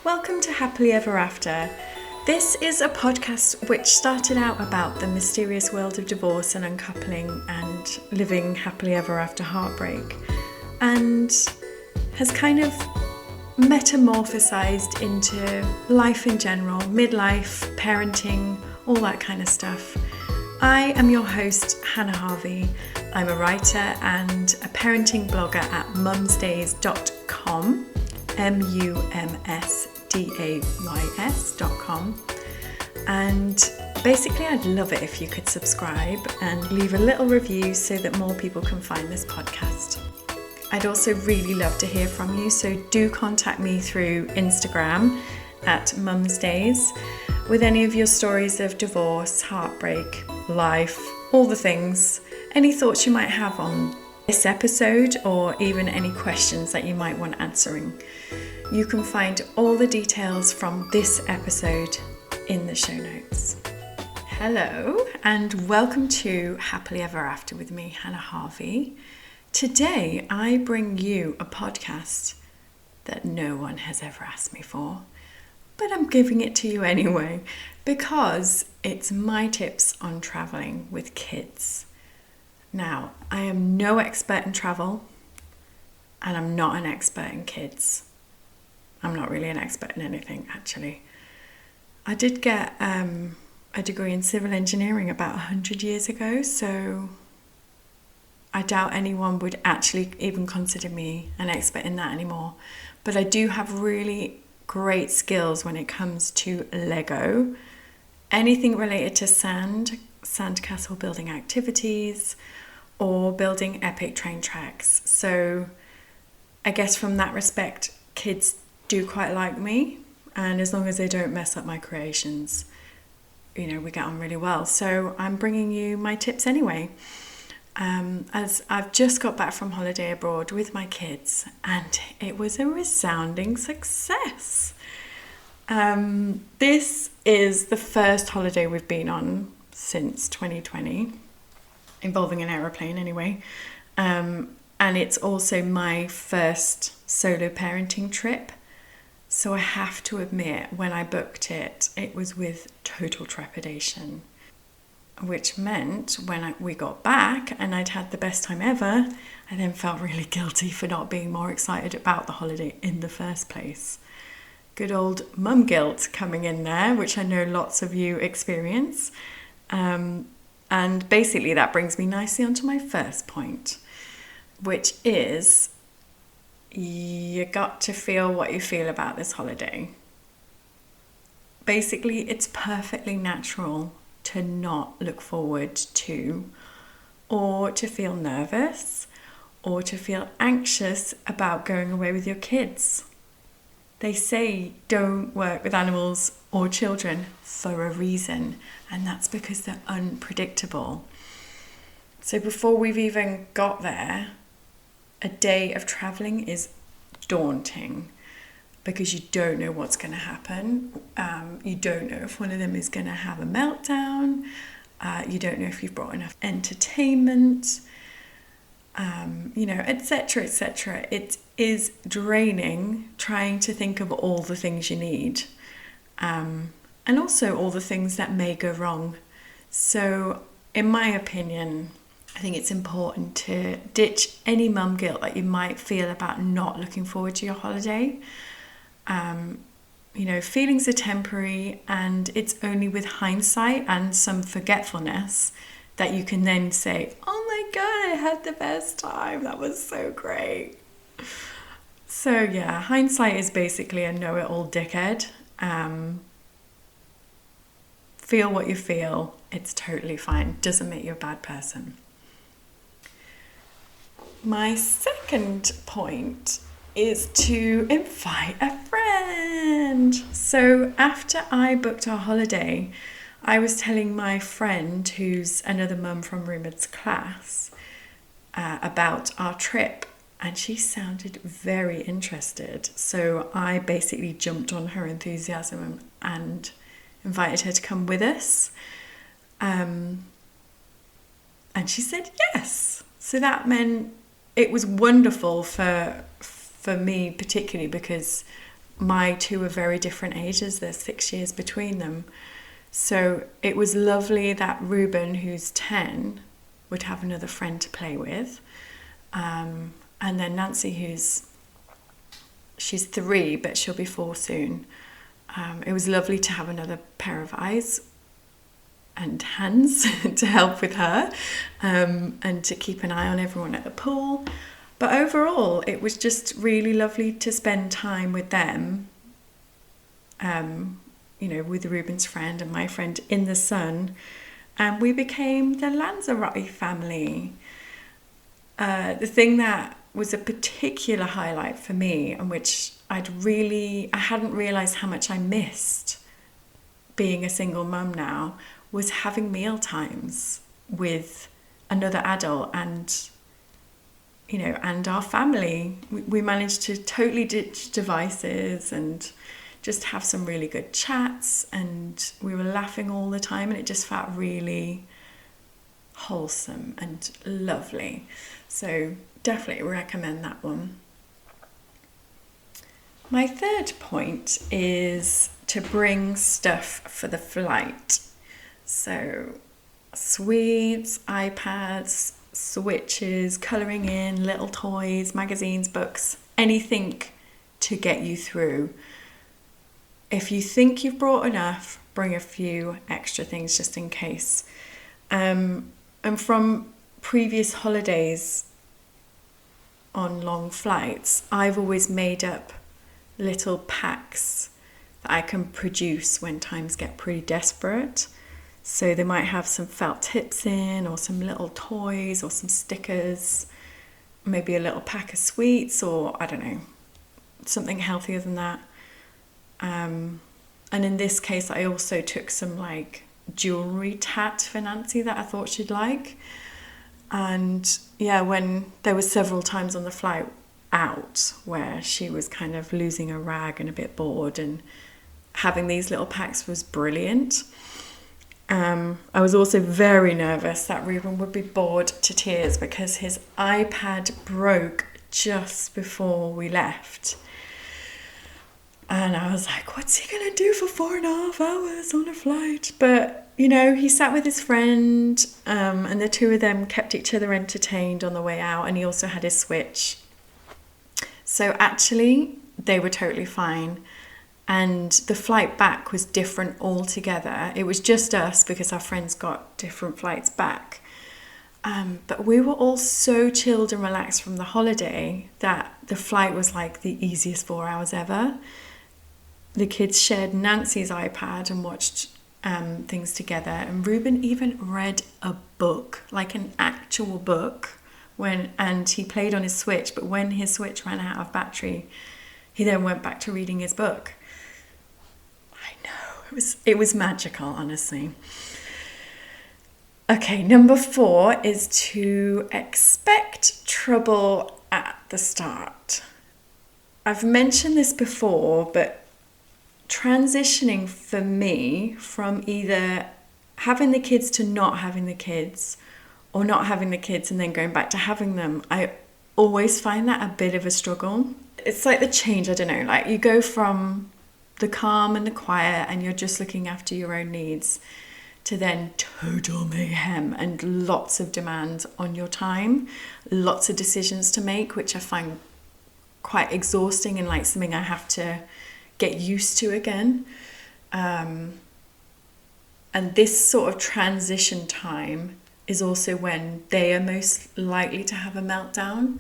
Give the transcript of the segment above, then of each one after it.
Welcome to Happily Ever After. This is a podcast which started out about the mysterious world of divorce and uncoupling and living happily ever after heartbreak, and has kind of metamorphosized into life in general, midlife, parenting, all that kind of stuff. I am your host, Hannah Harvey. I'm a writer and a parenting blogger at mumsdays.com, mumsdays.com, and basically I'd love it if you could subscribe and leave a little review so that more people can find this podcast. I'd also really love to hear from you, so do contact me through Instagram at mumsdays with any of your stories of divorce, heartbreak, life, all the things, any thoughts you might have on this episode or even any questions that you might want answering. You can find all the details from this episode in the show notes. Hello and welcome to Happily Ever After with me, Hannah Harvey. Today I bring you a podcast that no one has ever asked me for, but I'm giving it to you anyway because it's my tips on traveling with kids. Now, I am no expert in travel and I'm not an expert in kids. I'm not really an expert in anything, actually. I did get a degree in civil engineering about 100 years ago, so I doubt anyone would actually even consider me an expert in that anymore. But I do have really great skills when it comes to Lego, anything related to sandcastle building activities, or building epic train tracks. So I guess from that respect, kids do quite like me, and as long as they don't mess up my creations, we get on really well. So I'm bringing you my tips anyway. As I've just got back from holiday abroad with my kids, and it was a resounding success. This is the first holiday we've been on since 2020, involving an aeroplane anyway. And it's also my first solo parenting trip. So I have to admit, when I booked it, it was with total trepidation, which meant when we got back and I'd had the best time ever, I then felt really guilty for not being more excited about the holiday in the first place. Good old mum guilt coming in there, which I know lots of you experience. And basically that brings me nicely onto my first point, which is you got to feel what you feel about this holiday. Basically, it's perfectly natural to not look forward to, or to feel nervous, or to feel anxious about going away with your kids. They say don't work with animals or children for a reason, and that's because they're unpredictable. So before we've even got there, a day of traveling is daunting because you don't know what's going to happen. You don't know if one of them is going to have a meltdown. You don't know if you've brought enough entertainment, etc., etc. It is draining trying to think of all the things you need, and also all the things that may go wrong. So, in my opinion, I think it's important to ditch any mum guilt that you might feel about not looking forward to your holiday. Feelings are temporary, and it's only with hindsight and some forgetfulness that you can then say, oh my God, I had the best time. That was so great. So yeah, hindsight is basically a know-it-all dickhead. Feel what you feel. It's totally fine. Doesn't make you a bad person. My second point is to invite a friend. So after I booked our holiday, I was telling my friend, who's another mum from Rumad's class, about our trip, and she sounded very interested. So I basically jumped on her enthusiasm and invited her to come with us. And she said yes. So that meant it was wonderful for me particularly because my two are very different ages. There's 6 years between them. So it was lovely that Ruben, who's 10, would have another friend to play with. And then Nancy, she's 3, but she'll be 4 soon. It was lovely to have another pair of eyes and hands to help with her, and to keep an eye on everyone at the pool. But overall, it was just really lovely to spend time with them, with Ruben's friend and my friend in the sun. And we became the Lanzarote family. The thing that was a particular highlight for me, and which I hadn't realised how much I missed being a single mum now, was having meal times with another adult and our family. We managed to totally ditch devices and just have some really good chats, and we were laughing all the time, and it just felt really wholesome and lovely. So definitely recommend that one. My third point is to bring stuff for the flight. So sweets, iPads, switches, colouring in, little toys, magazines, books, anything to get you through. If you think you've brought enough, bring a few extra things just in case. And from previous holidays on long flights, I've always made up little packs that I can produce when times get pretty desperate. So they might have some felt tips in, or some little toys, or some stickers, maybe a little pack of sweets, or I don't know, something healthier than that. And in this case, I also took some jewellery tat for Nancy that I thought she'd like. And yeah, when there were several times on the flight out where she was kind of losing a rag and a bit bored, and having these little packs was brilliant. I was also very nervous that Ruben would be bored to tears because his iPad broke just before we left. And I was like, what's he going to do for 4.5 hours on a flight? But, he sat with his friend, and the two of them kept each other entertained on the way out, and he also had his Switch. So actually, they were totally fine. And the flight back was different altogether. It was just us because our friends got different flights back. But we were all so chilled and relaxed from the holiday that the flight was like the easiest 4 hours ever. The kids shared Nancy's iPad and watched things together. And Ruben even read a book, like an actual book, and he played on his Switch. But when his Switch ran out of battery, he then went back to reading his book. I know, it was magical, honestly. Okay, number 4 is to expect trouble at the start. I've mentioned this before, but transitioning for me from either having the kids to not having the kids, or not having the kids and then going back to having them, I always find that a bit of a struggle. It's like the change, I don't know, like you go from the calm and the quiet and you're just looking after your own needs to then total mayhem and lots of demands on your time, lots of decisions to make, which I find quite exhausting and like something I have to get used to again. And this sort of transition time is also when they are most likely to have a meltdown.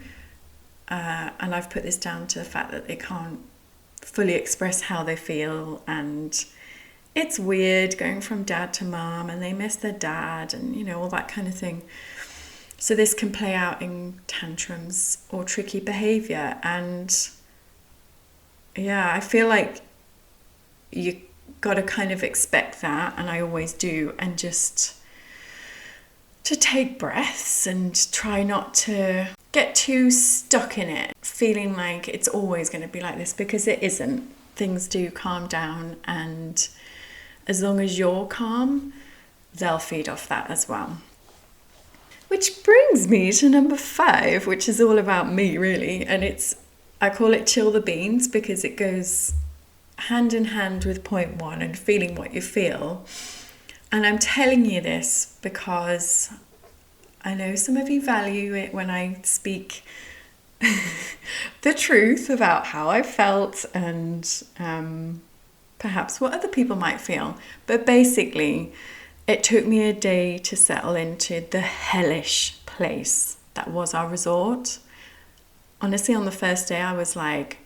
And I've put this down to the fact that they can't fully express how they feel, and it's weird going from dad to mum, and they miss their dad, and all that kind of thing. So this can play out in tantrums or tricky behaviour, and yeah, I feel like you got to kind of expect that, and I always do, and just to take breaths and try not to get too stuck in it, feeling like it's always going to be like this, because it isn't. Things do calm down, and as long as you're calm, they'll feed off that as well. Which brings me to number 5, which is all about me really, and I call it chill the beans, because it goes hand in hand with point one and feeling what you feel. And I'm telling you this because I know some of you value it when I speak the truth about how I felt and perhaps what other people might feel. But basically, it took me a day to settle into the hellish place that was our resort. Honestly, on the first day, I was like,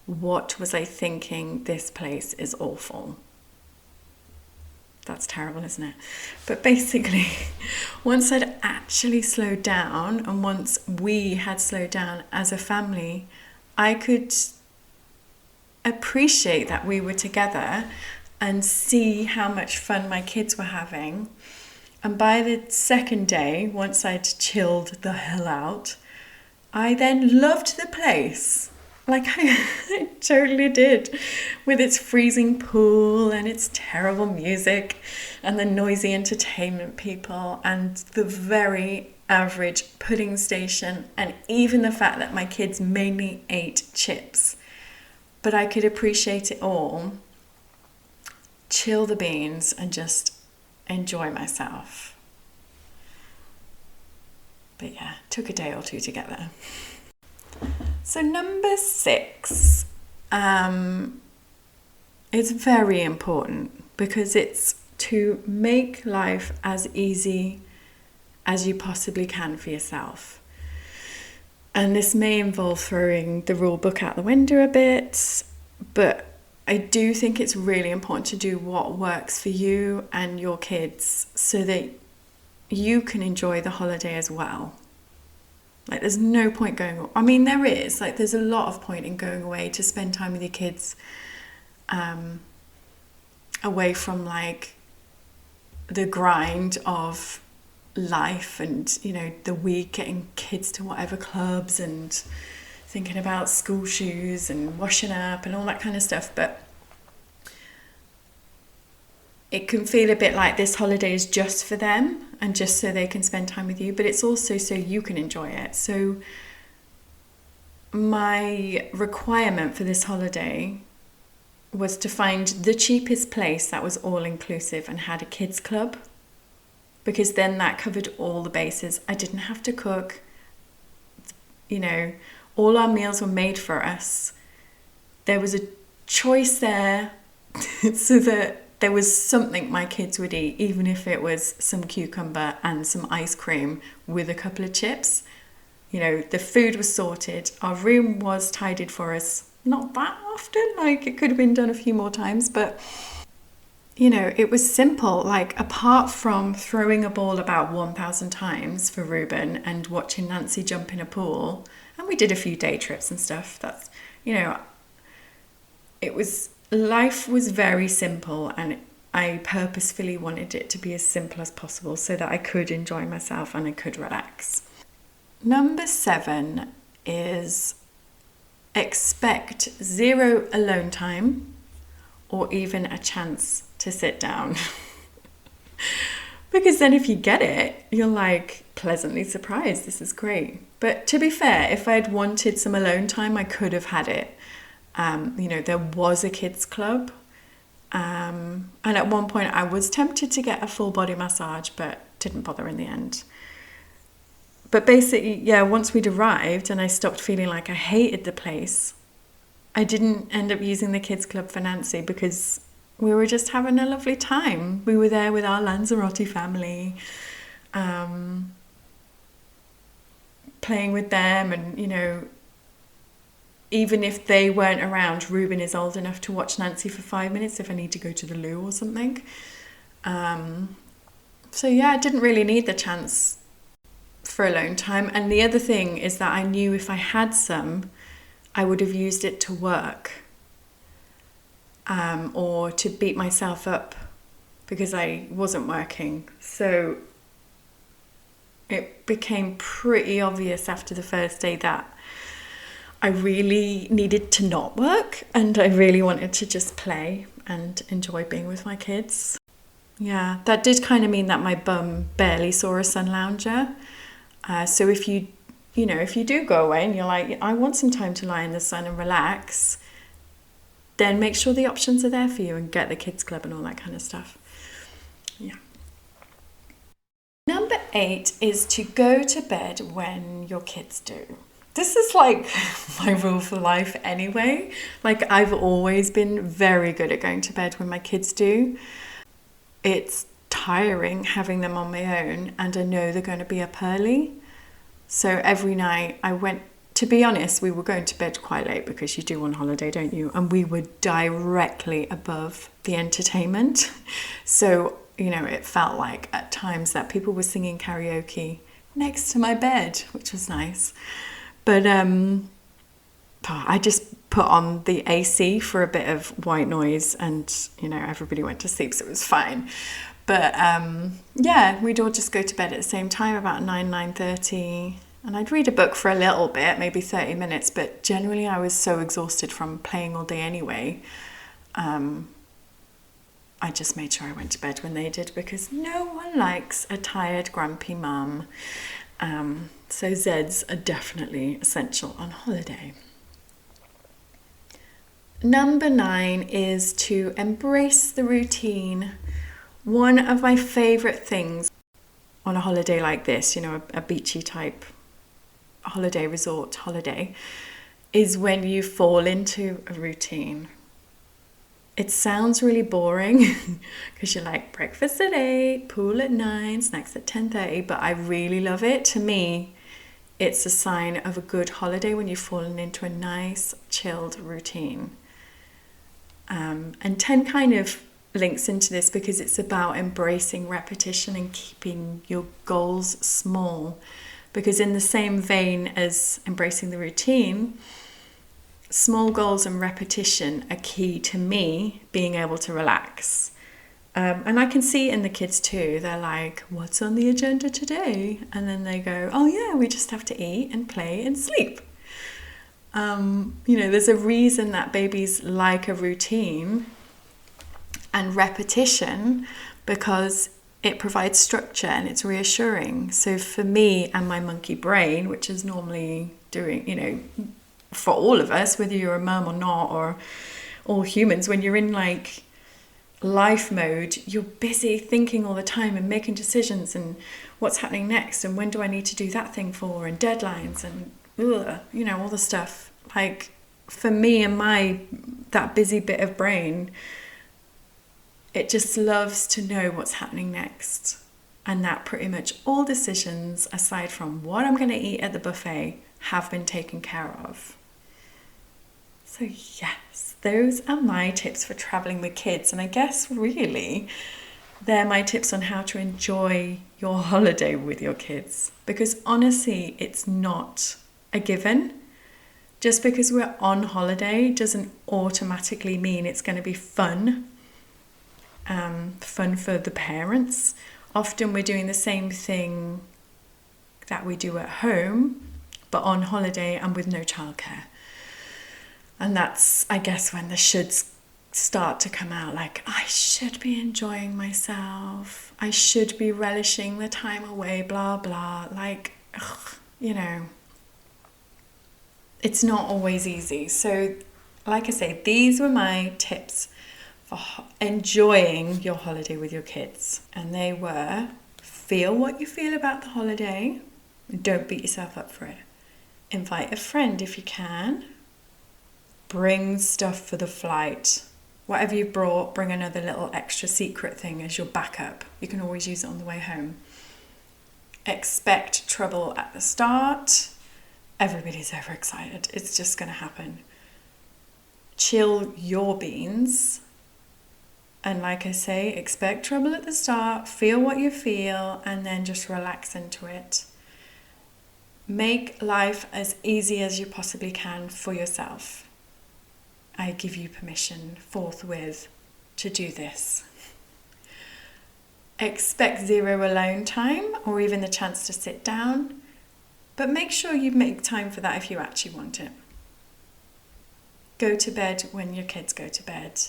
what was I thinking? This place is awful. That's terrible, isn't it? But basically, once I'd actually slowed down and once we had slowed down as a family, I could appreciate that we were together and see how much fun my kids were having. And by the second day, once I'd chilled the hell out, I then loved the place. Like I totally did, with its freezing pool and its terrible music and the noisy entertainment people and the very average pudding station and even the fact that my kids mainly ate chips. But I could appreciate it all, chill the beans and just enjoy myself. But yeah, it took a day or two to get there. So number 6 is very important because it's to make life as easy as you possibly can for yourself. And this may involve throwing the rule book out the window a bit, but I do think it's really important to do what works for you and your kids so that you can enjoy the holiday as well. Like there's no point going, I mean there is, like there's a lot of point in going away to spend time with your kids, away from like the grind of life and, you know, the week, getting kids to whatever clubs and thinking about school shoes and washing up and all that kind of stuff. But it can feel a bit like this holiday is just for them and just so they can spend time with you, but it's also so you can enjoy it. So my requirement for this holiday was to find the cheapest place that was all inclusive and had a kids club, because then that covered all the bases. I didn't have to cook, you know, all our meals were made for us. There was a choice there so that there was something my kids would eat, even if it was some cucumber and some ice cream with a couple of chips. You know, the food was sorted. Our room was tidied for us. Not that often, like it could have been done a few more times, but you know, it was simple. Like apart from throwing a ball about 1,000 times for Ruben and watching Nancy jump in a pool, and we did a few day trips and stuff. That's, you know, life was very simple, and I purposefully wanted it to be as simple as possible so that I could enjoy myself and I could relax. Number 7 is expect 0 alone time or even a chance to sit down. Because then if you get it, you're like pleasantly surprised. This is great. But to be fair, if I'd wanted some alone time, I could have had it. You know, there was a kids club. And at one point I was tempted to get a full body massage, but didn't bother in the end. But basically, yeah, once we'd arrived and I stopped feeling like I hated the place, I didn't end up using the kids club for Nancy because we were just having a lovely time. We were there with our Lanzarote family, playing with them, and you know, even if they weren't around, Ruben is old enough to watch Nancy for 5 minutes if I need to go to the loo or something. So yeah, I didn't really need the chance for alone time. And the other thing is that I knew if I had some, I would have used it to work, or to beat myself up because I wasn't working. So it became pretty obvious after the first day that I really needed to not work and I really wanted to just play and enjoy being with my kids. Yeah, that did kind of mean that my bum barely saw a sun lounger. So if you do go away and you're like, I want some time to lie in the sun and relax, then make sure the options are there for you and get the kids club and all that kind of stuff. Yeah. Number 8 is to go to bed when your kids do. This is like my rule for life anyway. Like, I've always been very good at going to bed when my kids do. It's tiring having them on my own, and I know they're going to be up early. So every night to be honest, we were going to bed quite late because you do on holiday, don't you? And we were directly above the entertainment. So, it felt like at times that people were singing karaoke next to my bed, which was nice. But I just put on the AC for a bit of white noise, and, everybody went to sleep, so it was fine. But we'd all just go to bed at the same time, about 9:30. And I'd read a book for a little bit, maybe 30 minutes, but generally I was so exhausted from playing all day anyway. I just made sure I went to bed when they did, because no one likes a tired, grumpy mum. So Zeds are definitely essential on holiday. Number 9 is to embrace the routine. One of my favourite things on a holiday like this, a beachy type holiday, resort holiday, is when you fall into a routine. It sounds really boring because you're like, breakfast at 8, pool at 9, snacks at 10:30, but I really love it. To me, it's a sign of a good holiday when you've fallen into a nice, chilled routine. And 10 kind of links into this because it's about embracing repetition and keeping your goals small. Because in the same vein as embracing the routine, small goals and repetition are key to me being able to relax. And I can see it in the kids too. They're like, what's on the agenda today? And then they go, oh yeah, we just have to eat and play and sleep. There's a reason that babies like a routine and repetition, because it provides structure and it's reassuring. So for me and my monkey brain, which is normally doing, for all of us, whether you're a mum or not, or all humans, when you're in like life mode, you're busy thinking all the time and making decisions and what's happening next and when do I need to do that thing for, and deadlines and all the stuff. Like, for me and that busy bit of brain, it just loves to know what's happening next, and that pretty much all decisions aside from what I'm going to eat at the buffet have been taken care of. So yes, those are my tips for traveling with kids, and I guess really they're my tips on how to enjoy your holiday with your kids, because honestly, it's not a given. Just because we're on holiday doesn't automatically mean it's going to be fun. Fun for the parents. Often we're doing the same thing that we do at home, but on holiday and with no childcare. And that's, I guess, when the shoulds start to come out, like, I should be enjoying myself. I should be relishing the time away, blah, blah. Like, it's not always easy. So, like I say, these were my tips for enjoying your holiday with your kids. And they were: feel what you feel about the holiday. Don't beat yourself up for it. Invite a friend if you can. Bring stuff for the flight. Whatever you brought, bring another little extra secret thing as your backup. You can always use it on the way home. Expect trouble at the start. Everybody's overexcited. It's just going to happen. Chill your beans. And like I say, expect trouble at the start, feel what you feel, and then just relax into it. Make life as easy as you possibly can for yourself. I give you permission forthwith to do this. Expect zero alone time, or even the chance to sit down, but make sure you make time for that if you actually want it. Go to bed when your kids go to bed.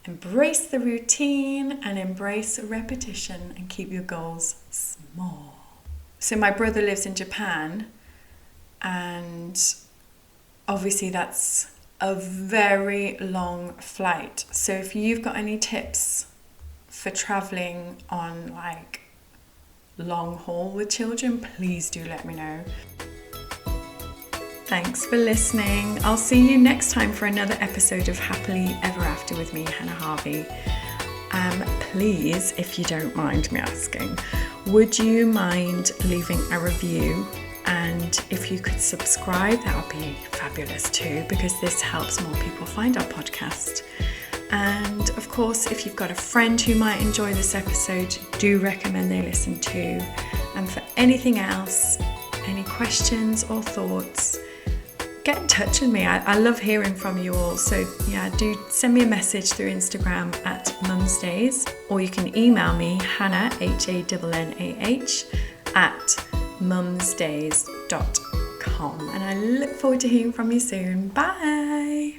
Embrace the routine and embrace repetition, and keep your goals small. So my brother lives in Japan, and obviously that's a very long flight. So if you've got any tips for traveling on like long haul with children, please do let me know. Thanks for listening. I'll see you next time for another episode of Happily Ever After with me, Hannah Harvey. Please, if you don't mind me asking, would you mind leaving a review? And if you could subscribe, that would be fabulous too, because this helps more people find our podcast. And of course, if you've got a friend who might enjoy this episode, do recommend they listen too. And for anything else, any questions or thoughts, get in touch with me. I love hearing from you all. So yeah, do send me a message through Instagram at mumsdays, or you can email me, Hannah, HANNAH, at mumsdays.com. And I look forward to hearing from you soon. Bye.